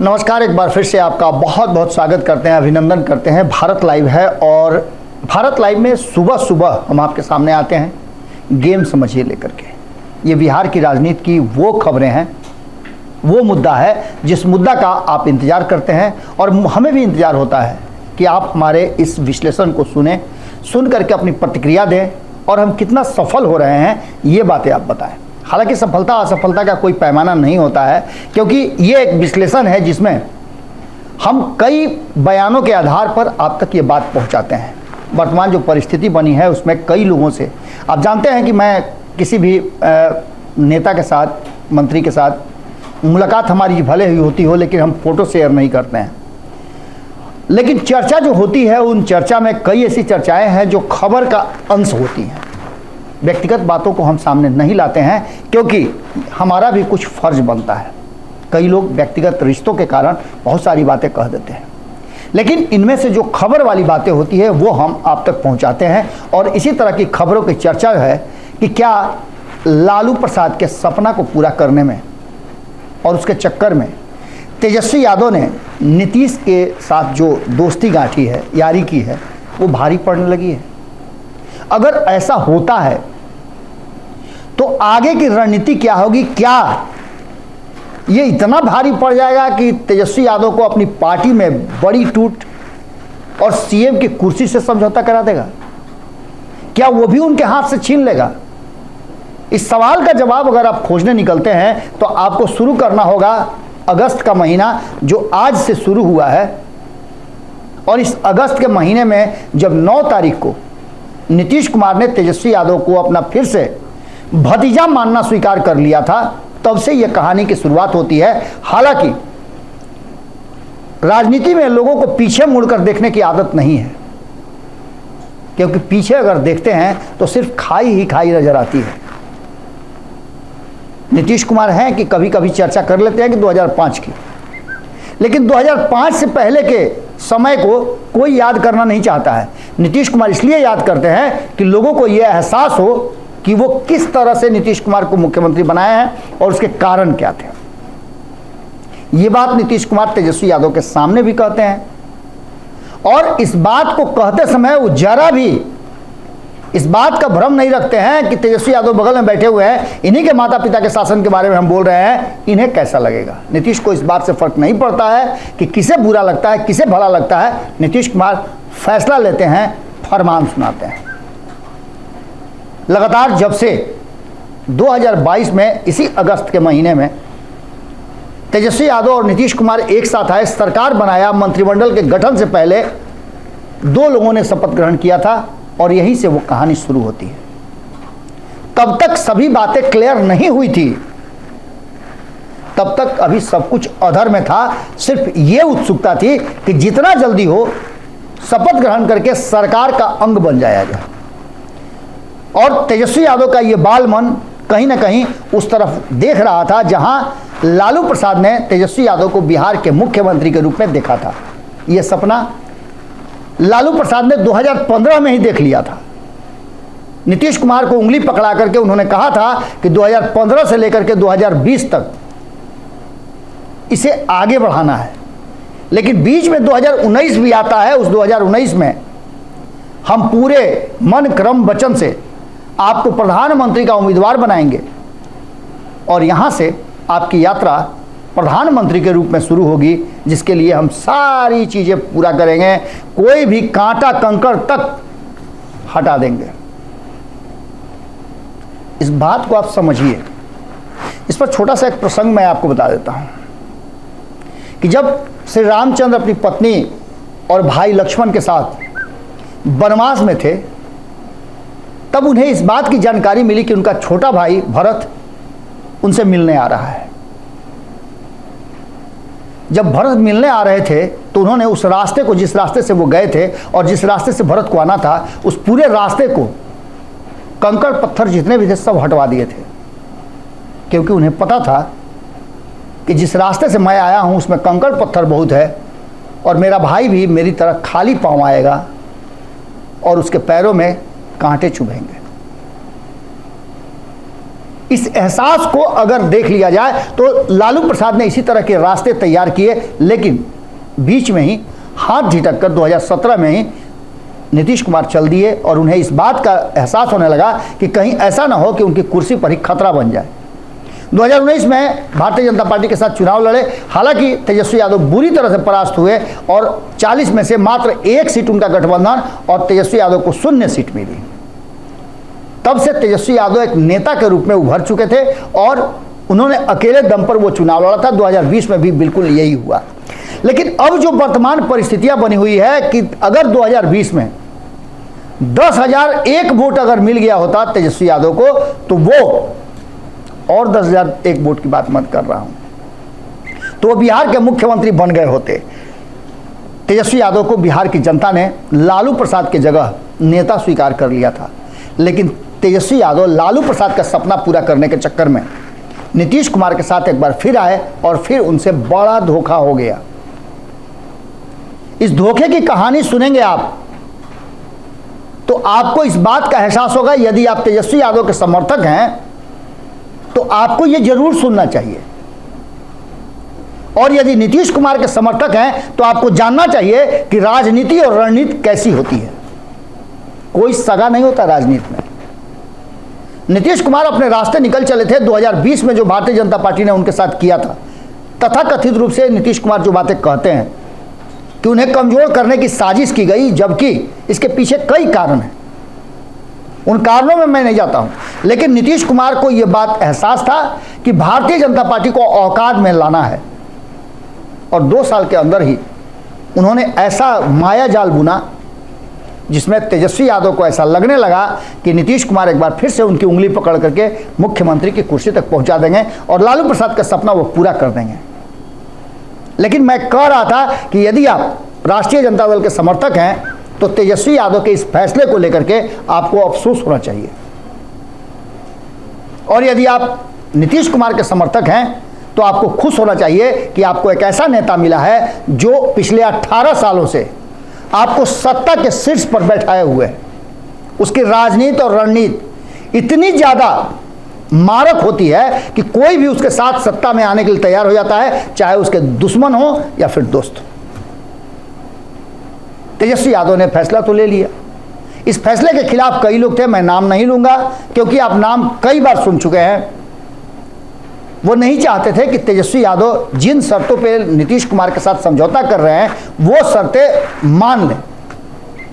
नमस्कार, एक बार फिर से आपका बहुत बहुत स्वागत करते हैं, अभिनंदन करते हैं। भारत लाइव है और भारत लाइव में सुबह सुबह हम आपके सामने आते हैं गेम समझिए लेकर के। ये बिहार की राजनीति की वो खबरें हैं, वो मुद्दा है जिस मुद्दा का आप इंतज़ार करते हैं और हमें भी इंतज़ार होता है कि आप हमारे इस विश्लेषण को सुन करके अपनी प्रतिक्रिया दें और हम कितना सफल हो रहे हैं ये बातें आप बताएं। हालांकि सफलता असफलता का कोई पैमाना नहीं होता है, क्योंकि ये एक विश्लेषण है जिसमें हम कई बयानों के आधार पर आप तक ये बात पहुंचाते हैं। वर्तमान जो परिस्थिति बनी है उसमें कई लोगों से, आप जानते हैं कि मैं किसी भी नेता के साथ, मंत्री के साथ मुलाकात हमारी भले ही होती हो, लेकिन हम फ़ोटो शेयर नहीं करते हैं। लेकिन चर्चा जो होती है, उन चर्चा में कई ऐसी चर्चाएँ हैं जो खबर का अंश होती हैं। व्यक्तिगत बातों को हम सामने नहीं लाते हैं क्योंकि हमारा भी कुछ फर्ज बनता है। कई लोग व्यक्तिगत रिश्तों के कारण बहुत सारी बातें कह देते हैं, लेकिन इनमें से जो खबर वाली बातें होती है वो हम आप तक पहुंचाते हैं। और इसी तरह की खबरों की चर्चा है कि क्या लालू प्रसाद के सपना को पूरा करने में और उसके चक्कर में तेजस्वी यादव ने नीतीश के साथ जो दोस्ती गांठी है, यारी की है, वो भारी पड़ने लगी है। अगर ऐसा होता है तो आगे की रणनीति क्या होगी? क्या ये इतना भारी पड़ जाएगा कि तेजस्वी यादव को अपनी पार्टी में बड़ी टूट और सीएम की कुर्सी से समझौता करा देगा? क्या वो भी उनके हाथ से छीन लेगा? इस सवाल का जवाब अगर आप खोजने निकलते हैं तो आपको शुरू करना होगा अगस्त का महीना जो आज से शुरू हुआ है। और इस अगस्त के महीने में जब 9 तारीख को नीतीश कुमार ने तेजस्वी यादव को अपना फिर से भतीजा मानना स्वीकार कर लिया था, तब से यह कहानी की शुरुआत होती है। हालांकि राजनीति में लोगों को पीछे मुड़कर देखने की आदत नहीं है, क्योंकि पीछे अगर देखते हैं तो सिर्फ खाई ही खाई नजर आती है। नीतीश कुमार हैं कि कभी कभी चर्चा कर लेते हैं कि 2005 की, लेकिन 2005 से पहले के समय को कोई याद करना नहीं चाहता है। नीतीश कुमार इसलिए याद करते हैं कि लोगों को यह एहसास हो कि वो किस तरह से नीतीश कुमार को मुख्यमंत्री बनाए हैं और उसके कारण क्या थे। ये बात नीतीश कुमार तेजस्वी यादव के सामने भी कहते हैं, और इस बात को कहते समय वो जरा भी इस बात का भ्रम नहीं रखते हैं कि तेजस्वी यादव बगल में बैठे हुए हैं, इन्हीं के माता पिता के शासन के बारे में हम बोल रहे हैं, इन्हें कैसा लगेगा। नीतीश को इस बात से फर्क नहीं पड़ता है कि किसे बुरा लगता है, किसे भला लगता है। नीतीश कुमार फैसला लेते हैं, फरमान सुनाते हैं। लगातार जब से 2022 में इसी अगस्त के महीने में तेजस्वी यादव और नीतीश कुमार एक साथ आए, सरकार बनाया, मंत्रिमंडल के गठन से पहले 2 लोगों ने शपथ ग्रहण किया था और यहीं से वो कहानी शुरू होती है। तब तक सभी बातें क्लियर नहीं हुई थी, तब तक अभी सब कुछ अधर में था। सिर्फ ये उत्सुकता थी कि जितना जल्दी हो शपथ ग्रहण करके सरकार का अंग बन जाया जाए। और तेजस्वी यादव का ये बाल मन कहीं ना कहीं उस तरफ देख रहा था जहां लालू प्रसाद ने तेजस्वी यादव को बिहार के मुख्यमंत्री के रूप में देखा था। यह सपना लालू प्रसाद ने 2015 में ही देख लिया था। नीतीश कुमार को उंगली पकड़ा करके उन्होंने कहा था कि 2015 से लेकर के 2020 तक इसे आगे बढ़ाना है। लेकिन बीच में 2019 भी आता है। उस 2019 में हम पूरे मन क्रम वचन से आपको प्रधानमंत्री का उम्मीदवार बनाएंगे और यहां से आपकी यात्रा प्रधानमंत्री के रूप में शुरू होगी, जिसके लिए हम सारी चीजें पूरा करेंगे, कोई भी कांटा कंकड़ तक हटा देंगे। इस बात को आप समझिए। इस पर छोटा सा एक प्रसंग मैं आपको बता देता हूं कि जब श्री रामचंद्र अपनी पत्नी और भाई लक्ष्मण के साथ वनवास में थे, तब उन्हें इस बात की जानकारी मिली कि उनका छोटा भाई भरत उनसे मिलने आ रहा है। जब भरत मिलने आ रहे थे तो उन्होंने उस रास्ते को, जिस रास्ते से वो गए थे और जिस रास्ते से भरत को आना था, उस पूरे रास्ते को कंकड़ पत्थर जितने भी थे सब हटवा दिए थे, क्योंकि उन्हें पता था कि जिस रास्ते से मैं आया हूं उसमें कंकड़ पत्थर बहुत है और मेरा भाई भी मेरी तरह खाली पांव आएगा और उसके पैरों में कांटे चुभेंगे। इस एहसास को अगर देख लिया जाए तो लालू प्रसाद ने इसी तरह के रास्ते तैयार किए, लेकिन बीच में ही हाथ झिटक कर 2017 में ही नीतीश कुमार चल दिए और उन्हें इस बात का एहसास होने लगा कि कहीं ऐसा ना हो कि उनकी कुर्सी पर ही खतरा बन जाए। 2019 में भारतीय जनता पार्टी के साथ चुनाव लड़े। हालांकि तेजस्वी यादव बुरी तरह से परास्त हुए और 40 में से मात्र 1 सीट उनका गठबंधन और तेजस्वी यादव को 0 सीट मिली। तब से तेजस्वी यादव एक नेता के रूप में उभर चुके थे और उन्होंने अकेले दम पर वो चुनाव लड़ा था। 2020 में भी बिल्कुल यही हुआ। लेकिन अब जो वर्तमान परिस्थितियां बनी हुई है कि अगर 2020 में 10,001 वोट अगर मिल गया होता तेजस्वी यादव को, तो वो, और 10,001 वोट की बात मत कर रहा हूं, तो वो बिहार के मुख्यमंत्री बन गए होते। तेजस्वी यादव को बिहार की जनता ने लालू प्रसाद की जगह नेता स्वीकार कर लिया था। लेकिन तेजस्वी यादव लालू प्रसाद का सपना पूरा करने के चक्कर में नीतीश कुमार के साथ एक बार फिर आए और फिर उनसे बड़ा धोखा हो गया। इस धोखे की कहानी सुनेंगे आप तो आपको इस बात का एहसास होगा। यदि आप तेजस्वी यादव के समर्थक हैं तो आपको यह जरूर सुनना चाहिए, और यदि नीतीश कुमार के समर्थक हैं तो आपको जानना चाहिए कि राजनीति और रणनीति कैसी होती है। कोई सगा नहीं होता राजनीति में। नीतीश कुमार अपने रास्ते निकल चले थे। 2020 में जो भारतीय जनता पार्टी ने उनके साथ किया था, तथाकथित रूप से नीतीश कुमार जो बातें कहते हैं कि उन्हें कमजोर करने की साजिश की गई, जबकि इसके पीछे कई कारण हैं। उन कारणों में मैं नहीं जाता हूं, लेकिन नीतीश कुमार को यह बात एहसास था कि भारतीय जनता पार्टी को औकात में लाना है, और 2 साल के अंदर ही उन्होंने ऐसा माया जाल बुना जिसमें तेजस्वी यादव को ऐसा लगने लगा कि नीतीश कुमार एक बार फिर से उनकी उंगली पकड़ करके मुख्यमंत्री की कुर्सी तक पहुंचा देंगे और लालू प्रसाद का सपना वो पूरा कर देंगे। लेकिन मैं कह रहा था कि यदि आप राष्ट्रीय जनता दल के समर्थक हैं तो तेजस्वी यादव के इस फैसले को लेकर के आपको अफसोस होना चाहिए, और यदि आप नीतीश कुमार के समर्थक हैं तो आपको खुश होना चाहिए कि आपको एक ऐसा नेता मिला है जो पिछले 18 सालों से आपको सत्ता के शीर्ष पर बैठाए हुए है। उसकी राजनीति और रणनीति इतनी ज्यादा मारक होती है कि कोई भी उसके साथ सत्ता में आने के लिए तैयार हो जाता है, चाहे उसके दुश्मन हो या फिर दोस्त। तेजस्वी यादव ने फैसला तो ले लिया। इस फैसले के खिलाफ कई लोग थे, मैं नाम नहीं लूंगा क्योंकि आप नाम कई बार सुन चुके हैं। वो नहीं चाहते थे कि तेजस्वी यादव जिन शर्तों पे नीतीश कुमार के साथ समझौता कर रहे हैं वो शर्तें मान लें।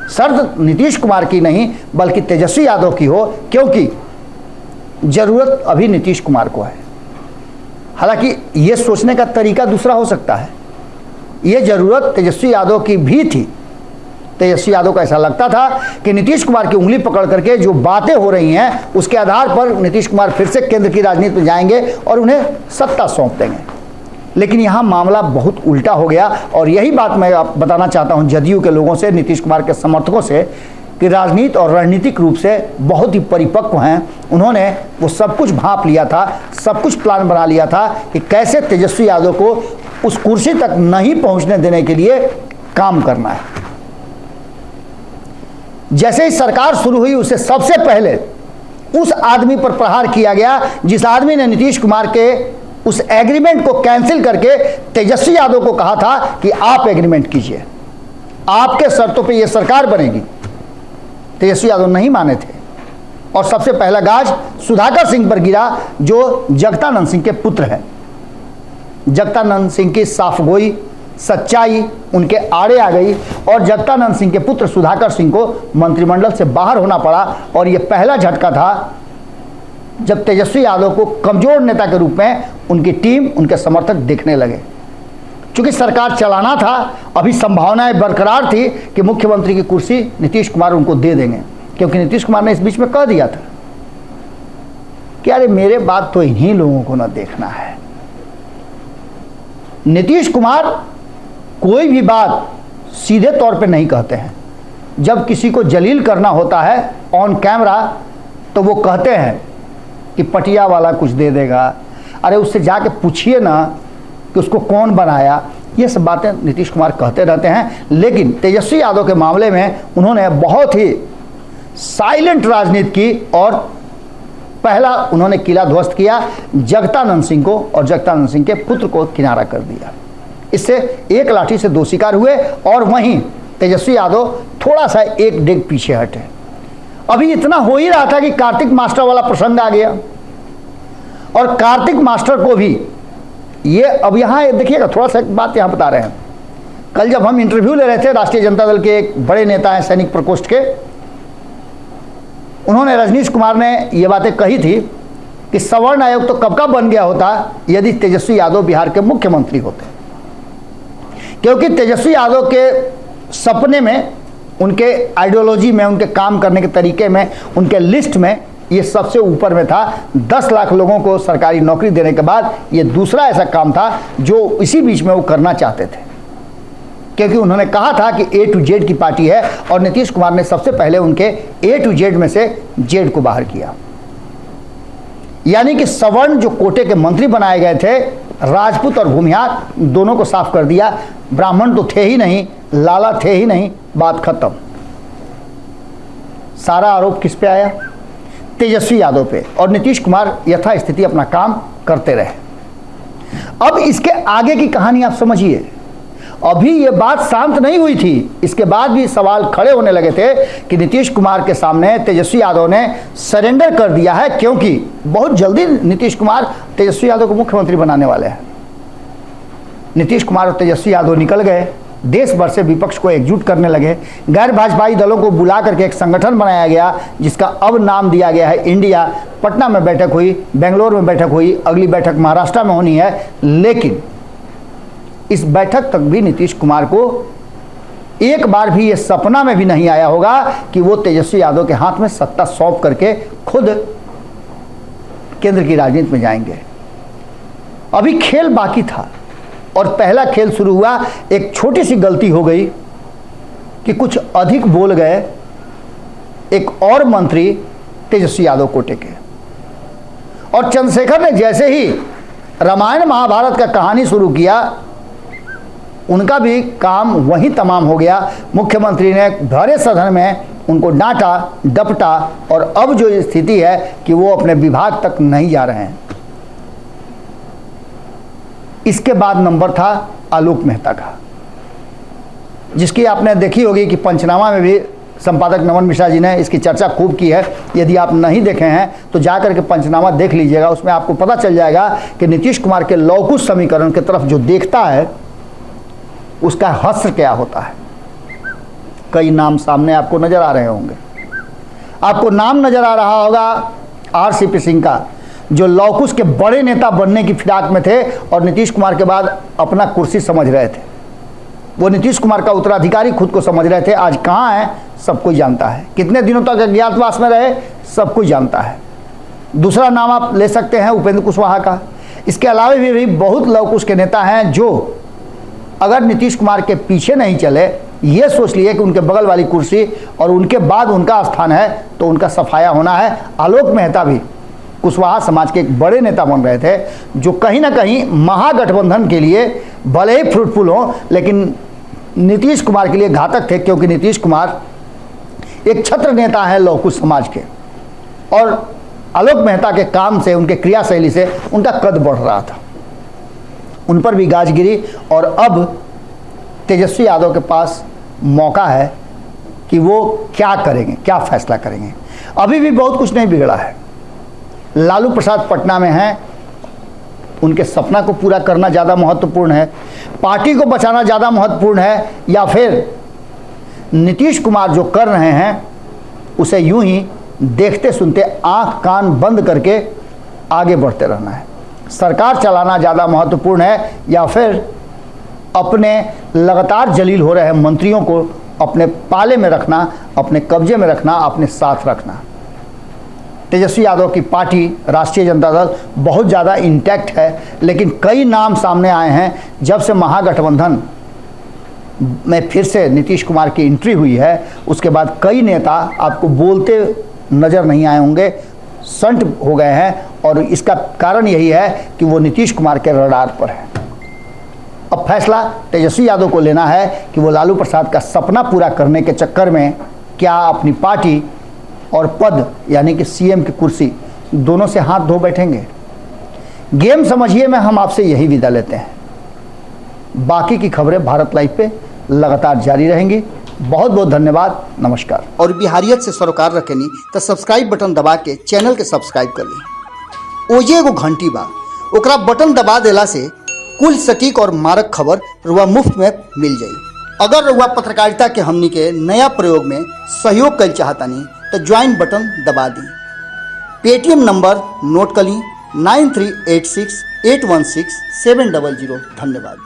शर्त नीतीश कुमार की नहीं बल्कि तेजस्वी यादव की हो, क्योंकि जरूरत अभी नीतीश कुमार को है। हालांकि ये सोचने का तरीका दूसरा हो सकता है। ये जरूरत तेजस्वी यादव की भी थी। तेजस्वी यादव को ऐसा लगता था कि नीतीश कुमार की उंगली पकड़ करके जो बातें हो रही हैं उसके आधार पर नीतीश कुमार फिर से केंद्र की राजनीति में जाएंगे और उन्हें सत्ता सौंप देंगे। लेकिन यहाँ मामला बहुत उल्टा हो गया, और यही बात मैं बताना चाहता हूँ जदयू के लोगों से, नीतीश कुमार के समर्थकों से, कि राजनीति और रणनीतिक रूप से बहुत ही परिपक्व हैं। उन्होंने वो सब कुछ भांप लिया था, सब कुछ प्लान बना लिया था कि कैसे तेजस्वी यादव को उस कुर्सी तक नहीं पहुँचने देने के लिए काम करना है। जैसे ही सरकार शुरू हुई उससे सबसे पहले उस आदमी पर प्रहार किया गया जिस आदमी ने नीतीश कुमार के उस एग्रीमेंट को कैंसिल करके तेजस्वी यादव को कहा था कि आप एग्रीमेंट कीजिए, आपके शर्तों पे ये सरकार बनेगी। तेजस्वी यादव नहीं माने थे और सबसे पहला गाज सुधाकर सिंह पर गिरा जो जगतानंद सिंह के पुत्र हैं। जगतानंद सिंह की साफगोई, सच्चाई उनके आड़े आ गई और जगतानंद सिंह के पुत्र सुधाकर सिंह को मंत्रिमंडल से बाहर होना पड़ा। और यह पहला झटका था जब तेजस्वी यादव को कमजोर नेता के रूप में उनकी टीम, उनके समर्थक देखने लगे। चूंकि सरकार चलाना था, अभी संभावनाएं बरकरार थी कि मुख्यमंत्री की कुर्सी नीतीश कुमार उनको दे देंगे, क्योंकि नीतीश कुमार ने इस बीच में कह दिया था कि अरे मेरे बात तो इन्हीं लोगों को ना देखना है। नीतीश कुमार कोई भी बात सीधे तौर पे नहीं कहते हैं। जब किसी को जलील करना होता है ऑन कैमरा तो वो कहते हैं कि पटिया वाला कुछ दे देगा, अरे उससे जाके पूछिए ना कि उसको कौन बनाया। ये सब बातें नीतीश कुमार कहते रहते हैं। लेकिन तेजस्वी यादव के मामले में उन्होंने बहुत ही साइलेंट राजनीति की और पहला उन्होंने किला ध्वस्त किया, जगतानंद सिंह को और जगतानंद सिंह के पुत्र को किनारा कर दिया। इससे एक लाठी से दो शिकार हुए और वहीं तेजस्वी यादव थोड़ा सा एक डेग पीछे हटे। अभी इतना हो ही रहा था कि कार्तिक मास्टर वाला प्रसंग आ गया और कार्तिक मास्टर को भी ये, अब यहाँ देखिएगा थोड़ा सा एक बात यहाँ बता रहे हैं। कल जब हम इंटरव्यू ले रहे थे, राष्ट्रीय जनता दल के एक बड़े नेता हैं सैनिक प्रकोष्ठ के, उन्होंने, रजनीश कुमार ने ये बातें कही थी कि सवर्ण आयोग तो कब का बन गया होता यदि तेजस्वी यादव बिहार के मुख्यमंत्री होते, क्योंकि तेजस्वी यादव के सपने में, उनके आइडियोलॉजी में, उनके काम करने के तरीके में, उनके लिस्ट में ये सबसे ऊपर में था। 10 लाख लोगों को सरकारी नौकरी देने के बाद ये दूसरा ऐसा काम था जो इसी बीच में वो करना चाहते थे, क्योंकि उन्होंने कहा था कि A to Z की पार्टी है और नीतीश कुमार ने सबसे पहले उनके A to Z में से Z को बाहर किया। यानी कि सवर्ण जो कोटे के मंत्री बनाए गए थे, राजपूत और भूमिहार दोनों को साफ कर दिया। ब्राह्मण तो थे ही नहीं, लाला थे ही नहीं, बात खत्म। सारा आरोप किस पे आया? तेजस्वी यादव पे, और नीतीश कुमार यथास्थिति अपना काम करते रहे। अब इसके आगे की कहानी आप समझिए। अभी ये बात शांत नहीं हुई थी, इसके बाद भी सवाल खड़े होने लगे थे कि नीतीश कुमार के सामने तेजस्वी यादव ने सरेंडर कर दिया है, क्योंकि बहुत जल्दी नीतीश कुमार तेजस्वी यादव को मुख्यमंत्री बनाने वाले हैं। नीतीश कुमार और तेजस्वी यादव निकल गए, देश भर से विपक्ष को एकजुट करने लगे, गैर भाजपाई दलों को बुला करके एक संगठन बनाया गया जिसका अब नाम दिया गया है इंडिया। पटना में बैठक हुई, बेंगलोर में बैठक हुई, अगली बैठक महाराष्ट्र में होनी है। लेकिन इस बैठक तक भी नीतीश कुमार को एक बार भी ये सपना में भी नहीं आया होगा कि वो तेजस्वी यादव के हाथ में सत्ता सौंप करके खुद केंद्र की राजनीति में जाएंगे। अभी खेल बाकी था और पहला खेल शुरू हुआ। एक छोटी सी गलती हो गई कि कुछ अधिक बोल गए एक और मंत्री तेजस्वी यादव कोटे के, और चंद्रशेखर ने जैसे ही रामायण महाभारत का कहानी शुरू किया, उनका भी काम वहीं तमाम हो गया। मुख्यमंत्री ने भरे सदन में उनको डांटा डपटा और अब जो स्थिति है कि वो अपने विभाग तक नहीं जा रहे हैं। इसके बाद नंबर था आलोक मेहता का, जिसकी आपने देखी होगी कि पंचनामा में भी संपादक नमन मिश्रा जी ने इसकी चर्चा खूब की है। यदि आप नहीं देखे हैं तो जाकर के पंचनामा देख लीजिएगा, उसमें आपको पता चल जाएगा कि नीतीश कुमार के लौकुश समीकरण की तरफ जो देखता है उसका हश्र क्या होता है। कई नाम सामने आपको नजर आ रहे होंगे। आपको नाम नजर आ रहा होगा RCP सिंह का, जो लौकुश के बड़े नेता बनने की फिराक में थे और नीतीश कुमार के बाद अपना कुर्सी समझ रहे थे। वो नीतीश कुमार का उत्तराधिकारी खुद को समझ रहे थे। आज कहाँ है सब कोई जानता है, कितने दिनों तक अज्ञातवास में रहे सब कोई जानता है। दूसरा नाम आप ले सकते हैं उपेंद्र कुशवाहा का। इसके अलावा भी बहुत लौकुश के नेता हैं जो अगर नीतीश कुमार के पीछे नहीं चले, ये सोच लिए कि उनके बगल वाली कुर्सी और उनके बाद उनका स्थान है तो उनका सफाया होना है। आलोक मेहता भी कुशवाहा समाज के एक बड़े नेता बन रहे थे, जो कहीं ना कहीं महागठबंधन के लिए भले ही फ्रूटफुल हो लेकिन नीतीश कुमार के लिए घातक थे, क्योंकि नीतीश कुमार एक छत्र नेता है लौकुश समाज के, और आलोक मेहता के काम से, उनके क्रियाशैली से उनका कद बढ़ रहा था। उन पर भी गाज गिरी और अब तेजस्वी यादव के पास मौका है कि वो क्या करेंगे, क्या फैसला करेंगे। अभी भी बहुत कुछ नहीं बिगड़ा है। लालू प्रसाद पटना में हैं, उनके सपना को पूरा करना ज़्यादा महत्वपूर्ण है, पार्टी को बचाना ज़्यादा महत्वपूर्ण है, या फिर नीतीश कुमार जो कर रहे हैं उसे यूं ही देखते सुनते आंख कान बंद करके आगे बढ़ते रहना है। सरकार चलाना ज़्यादा महत्वपूर्ण है, या फिर अपने लगातार जलील हो रहे मंत्रियों को अपने पाले में रखना, अपने कब्जे में रखना, अपने साथ रखना। तेजस्वी यादव की पार्टी राष्ट्रीय जनता दल बहुत ज़्यादा इंटैक्ट है, लेकिन कई नाम सामने आए हैं। जब से महागठबंधन में फिर से नीतीश कुमार की एंट्री हुई है, उसके बाद कई नेता आपको बोलते नज़र नहीं आए होंगे, संट हो गए हैं, और इसका कारण यही है कि वो नीतीश कुमार के रडार पर है। अब फैसला तेजस्वी यादव को लेना है कि वो लालू प्रसाद का सपना पूरा करने के चक्कर में क्या अपनी पार्टी और पद यानी कि CM की कुर्सी दोनों से हाथ धो बैठेंगे। गेम समझिए में हम आपसे यही विदा लेते हैं। बाकी की खबरें भारत लाइव पे लगातार जारी रहेंगी। बहुत बहुत धन्यवाद, नमस्कार। और बिहारियत से सरोकार रखेनी तो सब्सक्राइब बटन दबा के चैनल के सब्सक्राइब कर ली। ओजे एगो घंटी बा, ओकरा बटन दबा देला से कुल सटीक और मारक खबर रुआ मुफ्त में मिल जाई। अगर रुआ पत्रकारिता के हमनी के नया प्रयोग में सहयोग कर चाहतानी तो ज्वाइन बटन दबा दी। पेटीएम नंबर नोट कर ली 9386816700। धन्यवाद।